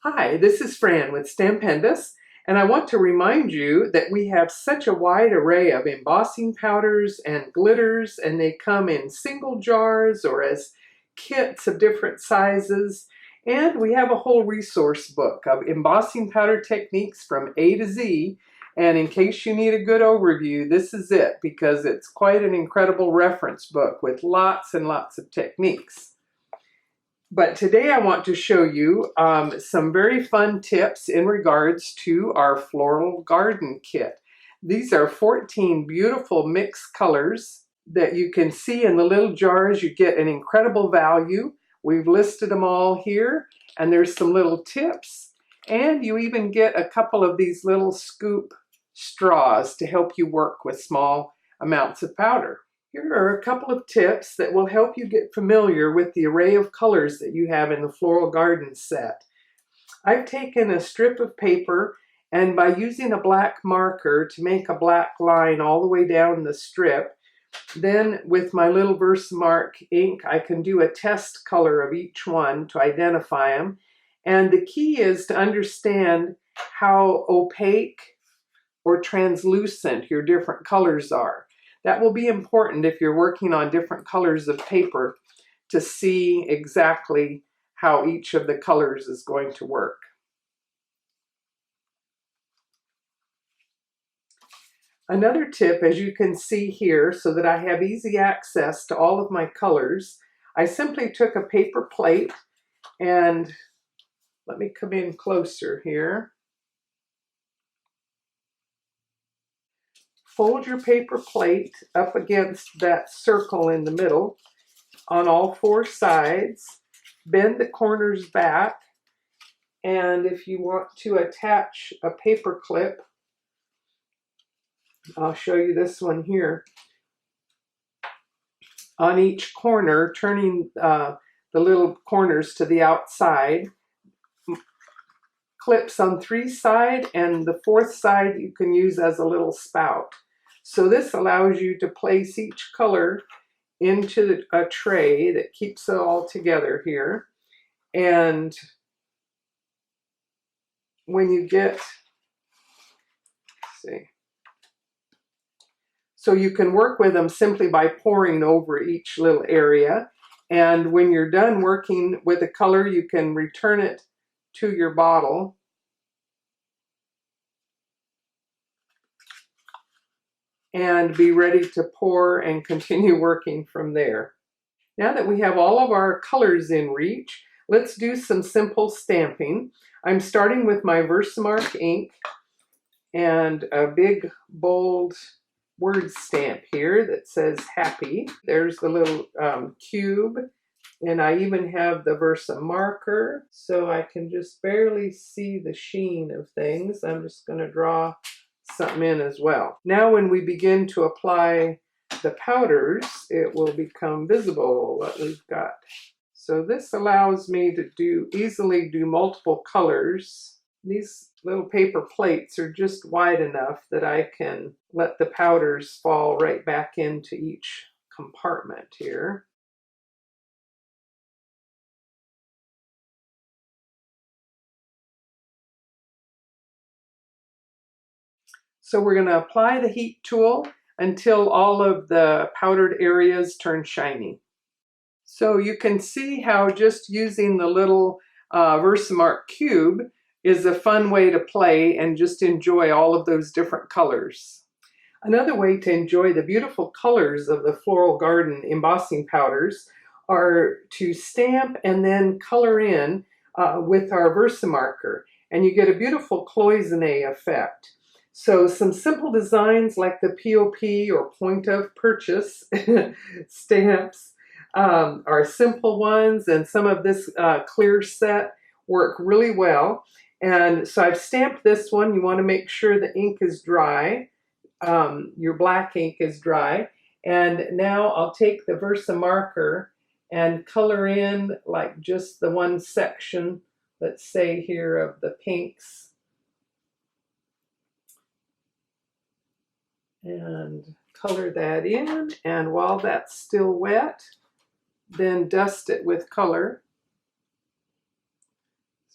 Hi, this is Fran with Stampendous, and I want to remind you that we have such a wide array of embossing powders and glitters, and they come in single jars or as kits of different sizes. And we have a whole resource book of embossing powder techniques from A to Z. And in case you need a good overview, this is it, because it's quite an incredible reference book with lots and lots of techniques. But today I want to show you some very fun tips in regards to our floral garden kit. These are 14 beautiful mixed colors that you can see in the little jars. You get an incredible value. We've listed them all here, and there's some little tips. And you even get a couple of these little scoop straws to help you work with small amounts of powder. Here are a couple of tips that will help you get familiar with the array of colors that you have in the floral garden set. I've taken a strip of paper, and by using a black marker to make a black line all the way down the strip, then with my little Versamark ink, I can do a test color of each one to identify them. And the key is to understand how opaque or translucent your different colors are. That will be important if you're working on different colors of paper to see exactly how each of the colors is going to work. Another tip, as you can see here, so that I have easy access to all of my colors, I simply took a paper plate, and let me come in closer here. Fold your paper plate up against that circle in the middle on all four sides. Bend the corners back, and if you want to attach a paper clip, I'll show you this one here. On each corner, turning the little corners to the outside, clips on three sides, and the fourth side you can use as a little spout. So this allows you to place each color into a tray that keeps it all together here. And when you get, let's see, so you can work with them simply by pouring over each little area. And when you're done working with a color, you can return it to your bottle. And be ready to pour and continue working from there. Now that we have all of our colors in reach, let's do some simple stamping. I'm starting with my Versamark ink and a big bold word stamp here that says happy. There's the little cube, and I even have the Versamarker, so I can just barely see the sheen of things. I'm just going to draw something in as well. Now when we begin to apply the powders, it will become visible what we've got. So this allows me to easily do multiple colors. These little paper plates are just wide enough that I can let the powders fall right back into each compartment here. So we're going to apply the heat tool until all of the powdered areas turn shiny. So you can see how just using the little Versamark cube is a fun way to play and just enjoy all of those different colors. Another way to enjoy the beautiful colors of the floral garden embossing powders are to stamp and then color in with our Versamarker, and you get a beautiful Cloisonné effect. So some simple designs like the POP or point of purchase stamps are simple ones, and some of this clear set work really well. And so I've stamped this one. You want to make sure the ink is dry. Your black ink is dry. And now I'll take the Versamarker and color in like just the one section, let's say here, of the pinks. And color that in, and while that's still wet, then dust it with color.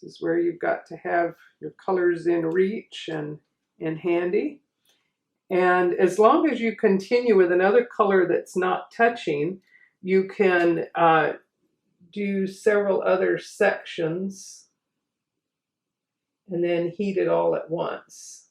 This is where you've got to have your colors in reach and handy. And as long as you continue with another color that's not touching, you can do several other sections and then heat it all at once.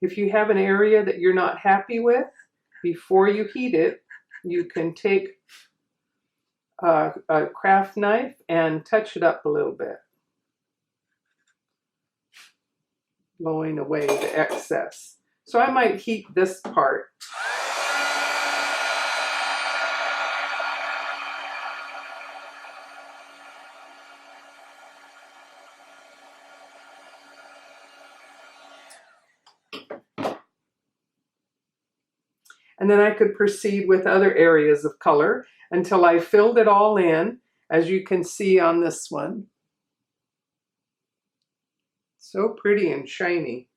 If you have an area that you're not happy with, before you heat it, you can take a craft knife and touch it up a little bit, blowing away the excess. So I might heat this part. And then I could proceed with other areas of color until I filled it all in, as you can see on this one. So pretty and shiny.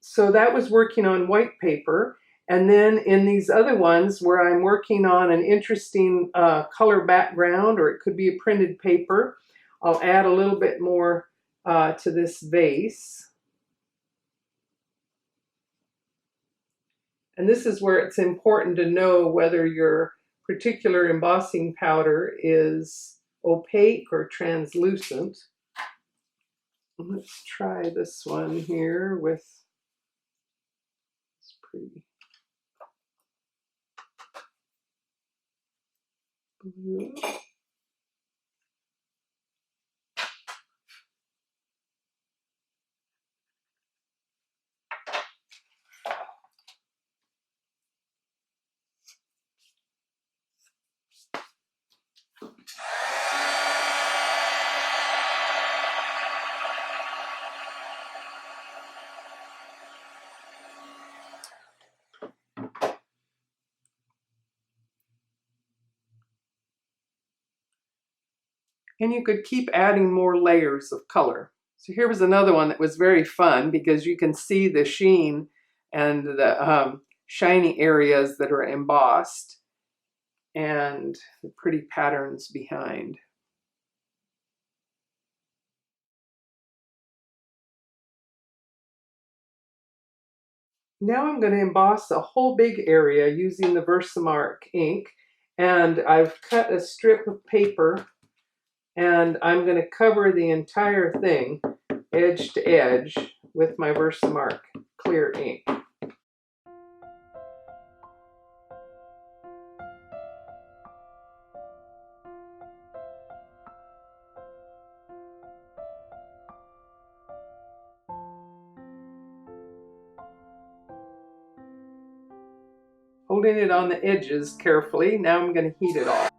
So that was working on white paper. And then in these other ones where I'm working on an interesting color background, or it could be a printed paper, I'll add a little bit more to this vase. And this is where it's important to know whether your particular embossing powder is opaque or translucent. Let's try this one here with, it's pretty blue. And you could keep adding more layers of color. So here was another one that was very fun because you can see the sheen and the shiny areas that are embossed and the pretty patterns behind. Now I'm going to emboss a whole big area using the Versamark ink, and I've cut a strip of paper and I'm going to cover the entire thing edge to edge with my Versamark clear ink. Holding it on the edges carefully, now I'm going to heat it all.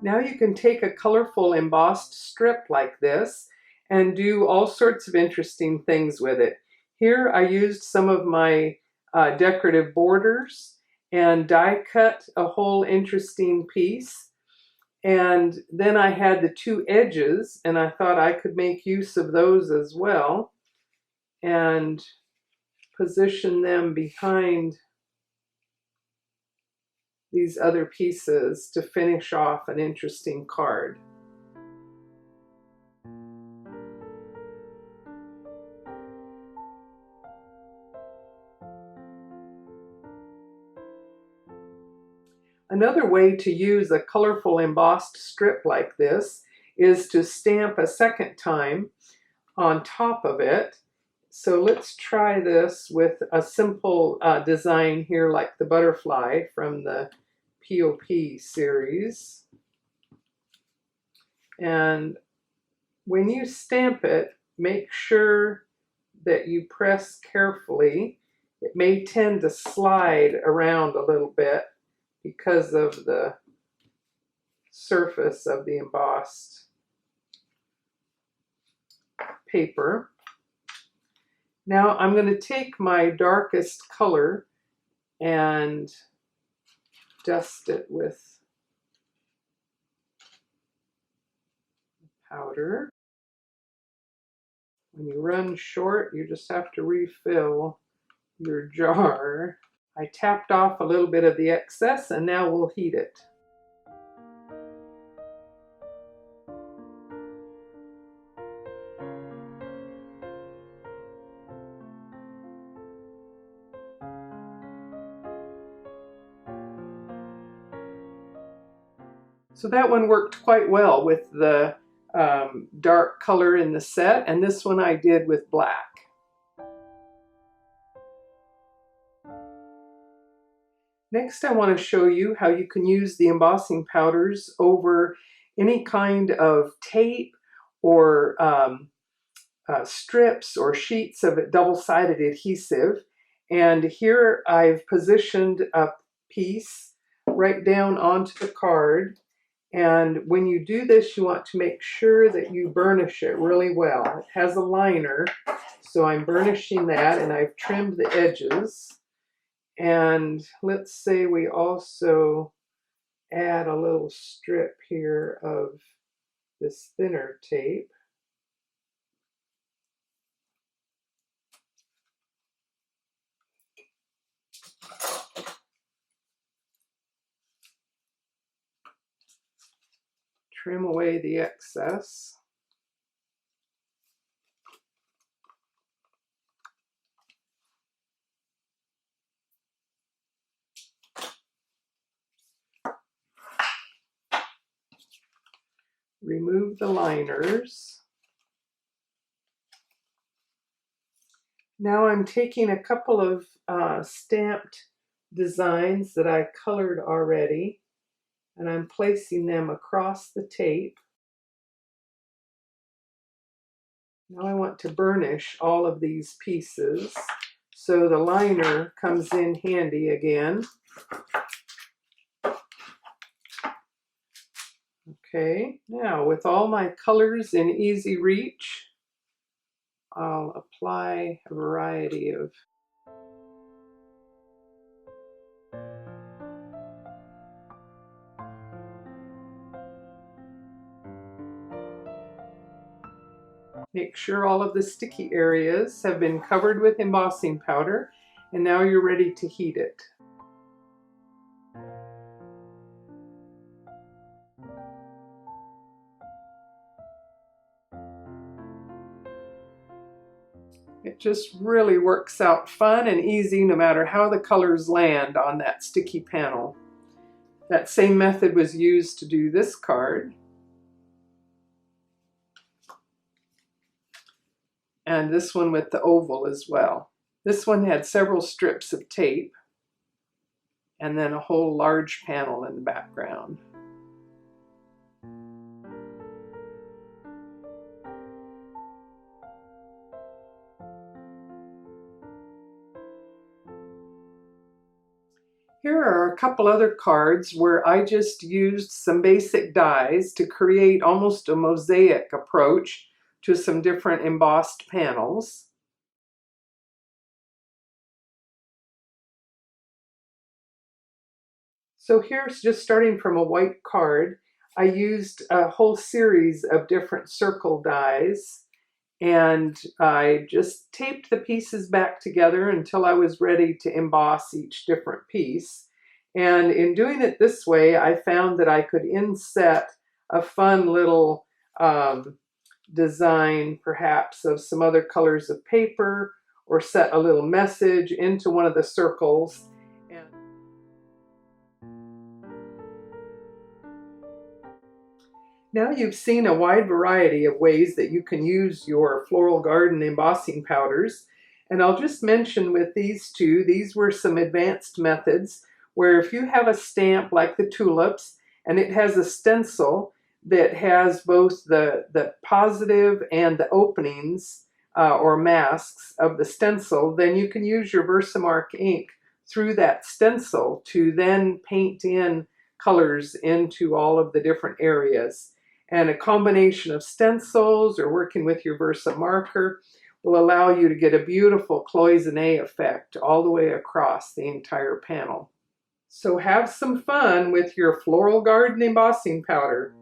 Now you can take a colorful embossed strip like this and do all sorts of interesting things with it. Here I used some of my decorative borders and die cut a whole interesting piece. And then I had the two edges, and I thought I could make use of those as well and position them behind these other pieces to finish off an interesting card. Another way to use a colorful embossed strip like this is to stamp a second time on top of it. So let's try this with a simple design here like the butterfly from the POP series. And when you stamp it, make sure that you press carefully. It may tend to slide around a little bit because of the surface of the embossed paper. Now I'm going to take my darkest color and dust it with powder. When you run short, you just have to refill your jar. I tapped off a little bit of the excess and now we'll heat it. So that one worked quite well with the dark color in the set, and this one I did with black. Next, I want to show you how you can use the embossing powders over any kind of tape or strips or sheets of double-sided adhesive. And here I've positioned a piece right down onto the card. And when you do this, you want to make sure that you burnish it really well. It has a liner, so I'm burnishing that, and I've trimmed the edges. And let's say we also add a little strip here of this thinner tape. Trim away the excess. Remove the liners. Now I'm taking a couple of stamped designs that I colored already, and I'm placing them across the tape. Now I want to burnish all of these pieces, so the liner comes in handy again. Okay, now with all my colors in easy reach, I'll apply a variety of Make sure all of the sticky areas have been covered with embossing powder, and now you're ready to heat it. It just really works out fun and easy no matter how the colors land on that sticky panel. That same method was used to do this card. And this one with the oval as well. This one had several strips of tape and then a whole large panel in the background. Here are a couple other cards where I just used some basic dies to create almost a mosaic approach to some different embossed panels. So here's just starting from a white card. I used a whole series of different circle dies, and I just taped the pieces back together until I was ready to emboss each different piece. And in doing it this way, I found that I could inset a fun little design, perhaps of some other colors of paper, or set a little message into one of the circles. Now you've seen a wide variety of ways that you can use your floral garden embossing powders. And I'll just mention with these two, these were some advanced methods where if you have a stamp like the tulips and it has a stencil, that has both the positive and the openings or masks of the stencil, then you can use your Versamark ink through that stencil to then paint in colors into all of the different areas. And a combination of stencils or working with your Versamarker will allow you to get a beautiful cloisonné effect all the way across the entire panel. So have some fun with your floral garden embossing powder.